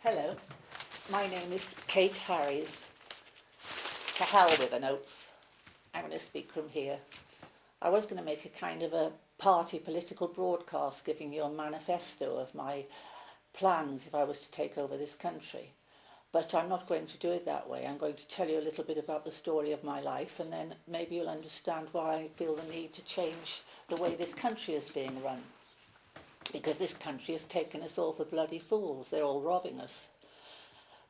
Hello, my name is Kate Harries. To hell with the notes. I'm going to speak from here. I was going to make a kind of a party political broadcast giving you a manifesto of my plans if I was to take over this country. But I'm not going to do it that way. I'm going to tell you a little bit about the story of my life, and then maybe you'll understand why I feel the need to change the way this country is being run. Because this country has taken us all for bloody fools. They're all robbing us.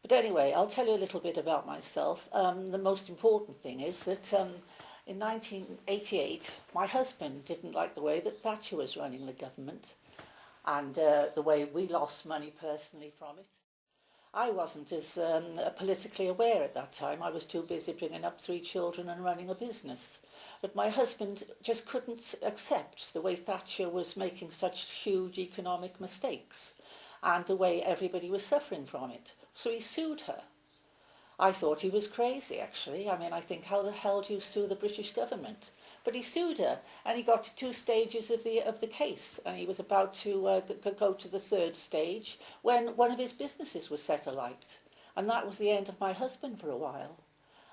But anyway, I'll tell you a little bit about myself. The most important thing is that in 1988, my husband didn't like the way that Thatcher was running the government and the way we lost money personally from it. I wasn't as politically aware at that time. I was too busy bringing up 3 children and running a business. But my husband just couldn't accept the way Thatcher was making such huge economic mistakes and the way everybody was suffering from it. So he sued her. I thought he was crazy, actually. I mean, I think, how the hell do you sue the British government? But he sued her, and he got to 2 stages of the case, and he was about to go to the 3rd stage when one of his businesses was set alight. And that was the end of my husband for a while.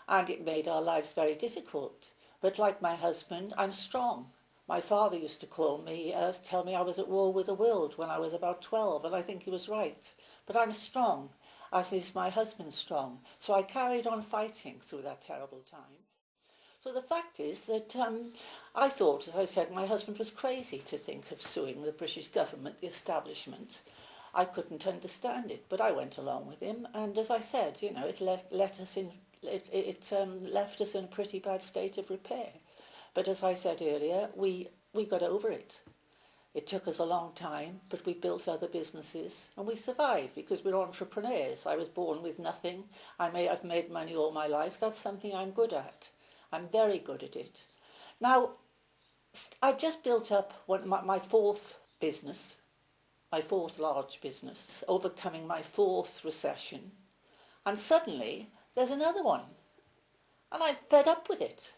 And it made our lives very difficult. But like my husband, I'm strong. My father used to tell me I was at war with the world when I was about 12, and I think he was right. But I'm strong, as is my husband strong. So I carried on fighting through that terrible time. So the fact is that I thought, as I said, my husband was crazy to think of suing the British government, the establishment. I couldn't understand it, but I went along with him. And as I said, you know, it left us in a pretty bad state of repair. But as I said earlier, we got over it. It took us a long time, but we built other businesses and we survived because we're entrepreneurs. I was born with nothing. I've made money all my life. That's something I'm good at. I'm very good at it. Now, I've just built up my 4th business, my 4th large business, overcoming my 4th recession. And suddenly, there's another one. And I've fed up with it.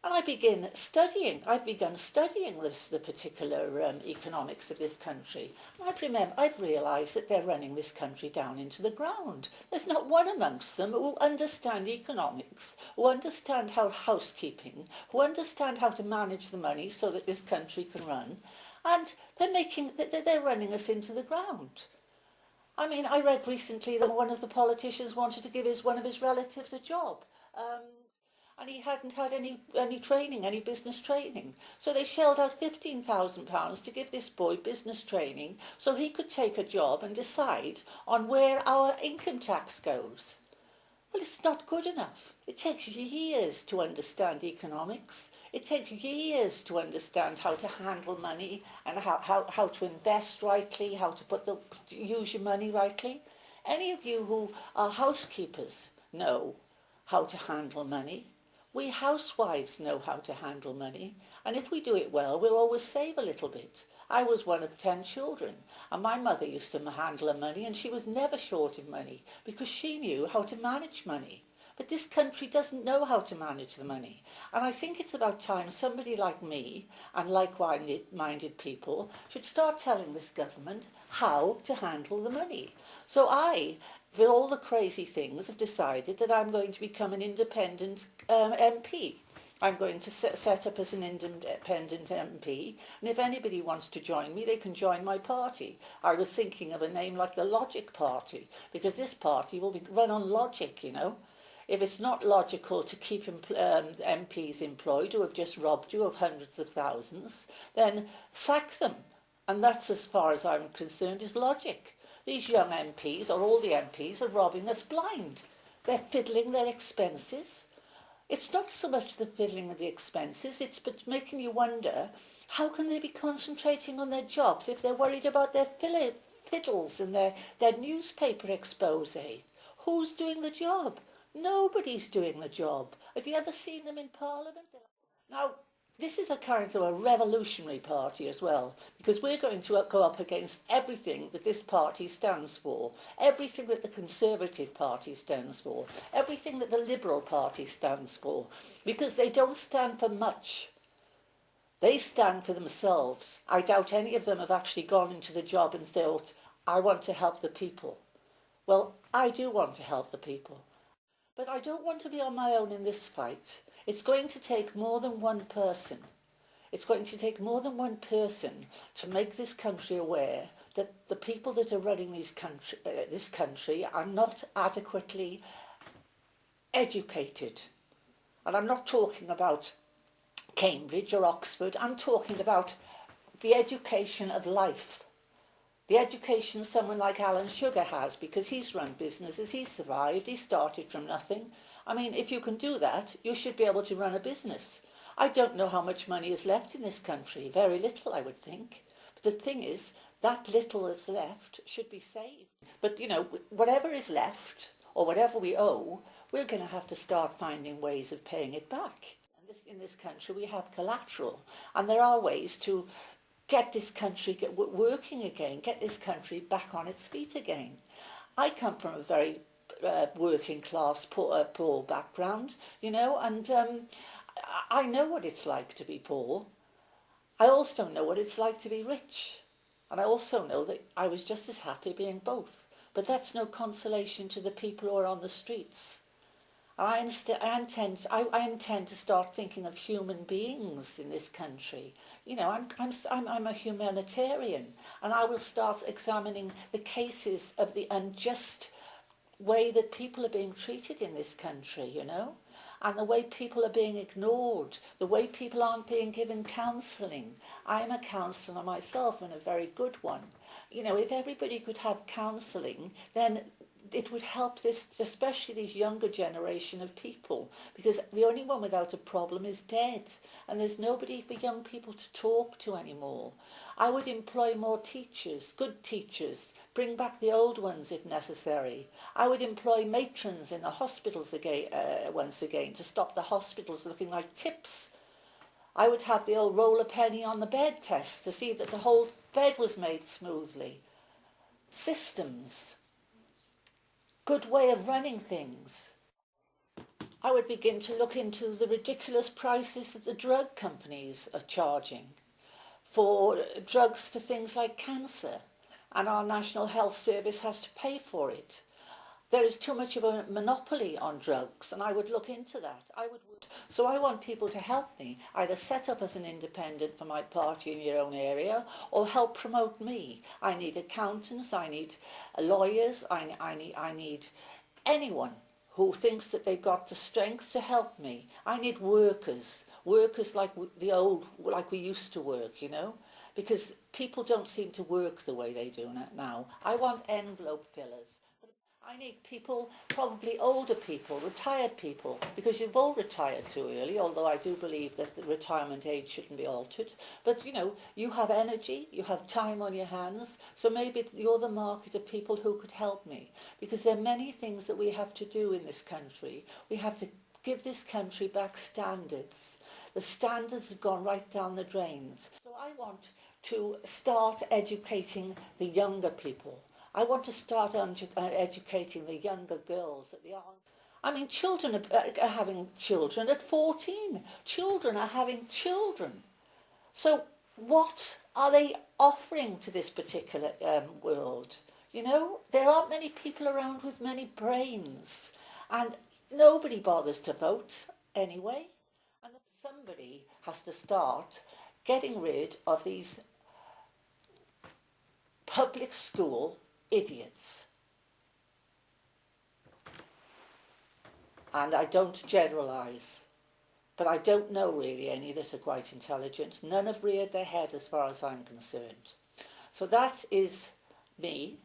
And I've begun studying the particular economics of this country. And I've realised that they're running this country down into the ground. There's not one amongst them who understand economics, who understand how housekeeping, who understand how to manage the money so that this country can run. And they're running us into the ground. I mean, I read recently that one of the politicians wanted to give one of his relatives a job. And he hadn't had any training, any business training. So they shelled out £15,000 to give this boy business training so he could take a job and decide on where our income tax goes. Well, it's not good enough. It takes years to understand economics. It takes years to understand how to handle money and how to invest rightly, how to use your money rightly. Any of you who are housekeepers know how to handle money. We housewives know how to handle money, and if we do it well, we'll always save a little bit. I was one of 10 children, and my mother used to handle her money, and she was never short of money, because she knew how to manage money. But this country doesn't know how to manage the money. And I think it's about time somebody like me, and like-minded people, should start telling this government how to handle the money. So for all the crazy things, have decided that I'm going to become an independent MP. I'm going to set up as an independent MP, and if anybody wants to join me, they can join my party. I was thinking of a name like the Logic Party, because this party will be run on logic, you know. If it's not logical to keep MPs employed who have just robbed you of hundreds of thousands, then sack them. And that's, as far as I'm concerned, is logic. These young MPs, or all the MPs, are robbing us blind. They're fiddling their expenses. It's not so much the fiddling of the expenses, it's making you wonder, how can they be concentrating on their jobs if they're worried about their fiddles and their newspaper expose? Who's doing the job? Nobody's doing the job. Have you ever seen them in Parliament? Now, this is a kind of a revolutionary party as well, because we're going to go up against everything that this party stands for, everything that the Conservative Party stands for, everything that the Liberal Party stands for, because they don't stand for much. They stand for themselves. I doubt any of them have actually gone into the job and thought, I want to help the people. Well, I do want to help the people, but I don't want to be on my own in this fight. It's going to take more than one person. It's going to take more than one person to make this country aware that the people that are running this country are not adequately educated. And I'm not talking about Cambridge or Oxford. I'm talking about the education of life. The education someone like Alan Sugar has, because he's run businesses, he's survived, he started from nothing. I mean, if you can do that, you should be able to run a business. I don't know how much money is left in this country. Very little, I would think. But the thing is, that little that's left should be saved. But, you know, whatever is left, or whatever we owe, we're going to have to start finding ways of paying it back. And in this country, we have collateral. And there are ways to get this country working again, get this country back on its feet again. I come from a very working class, poor background, you know, and I know what it's like to be poor. I also know what it's like to be rich. And I also know that I was just as happy being both. But that's no consolation to the people who are on the streets. I intend to start thinking of human beings in this country. You know, I'm a humanitarian, and I will start examining the cases of the unjust way that people are being treated in this country, you know, and the way people are being ignored, the way people aren't being given counselling. I'm a counsellor myself, and a very good one. You know, if everybody could have counselling, then it would help this, especially this younger generation of people, because the only one without a problem is dead, and there's nobody for young people to talk to anymore. I would employ more teachers, good teachers, bring back the old ones if necessary. I would employ matrons in the hospitals again, once again, to stop the hospitals looking like tips. I would have the old roll a penny on the bed test to see that the whole bed was made smoothly. Systems. Good way of running things. I would begin to look into the ridiculous prices that the drug companies are charging for drugs for things like cancer, and our National Health Service has to pay for it. There is too much of a monopoly on drugs, and I would look into that. So I want people to help me, either set up as an independent for my party in your own area, or help promote me. I need accountants, I need lawyers, I need anyone who thinks that they've got the strength to help me. I need workers like like we used to work, you know, because people don't seem to work the way they do now. I want envelope fillers. I need people, probably older people, retired people, because you've all retired too early, although I do believe that the retirement age shouldn't be altered. But, you know, you have energy, you have time on your hands, so maybe you're the market of people who could help me. Because there are many things that we have to do in this country. We have to give this country back standards. The standards have gone right down the drains. So I want to start educating the younger people. I want to start educating the younger girls that they aren't. I mean, children are having children at 14. Children are having children. So what are they offering to this particular world? You know, there aren't many people around with many brains, and nobody bothers to vote anyway. And somebody has to start getting rid of these public school idiots. And I don't generalise, but I don't know really any that are quite intelligent. None have reared their head as far as I'm concerned. So that is me.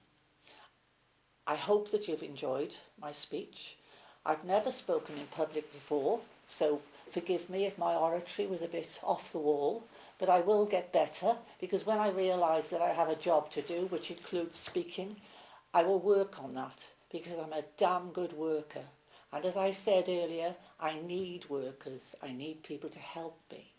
I hope that you've enjoyed my speech. I've never spoken in public before, so forgive me if my oratory was a bit off the wall, but I will get better, because when I realise that I have a job to do, which includes speaking, I will work on that, because I'm a damn good worker. And as I said earlier, I need workers. I need people to help me.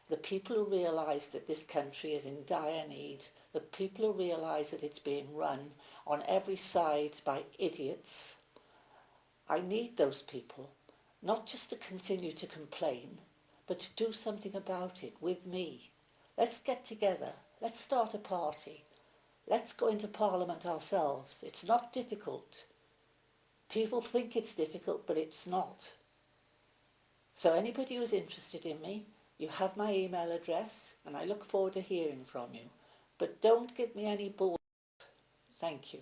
The people who realise that this country is in dire need, the people who realise that it's being run on every side by idiots. I need those people, not just to continue to complain, but to do something about it with me. Let's get together. Let's start a party. Let's go into Parliament ourselves. It's not difficult. People think it's difficult, but it's not. So anybody who's interested in me, you have my email address, and I look forward to hearing from you. But don't give me any bull. Thank you.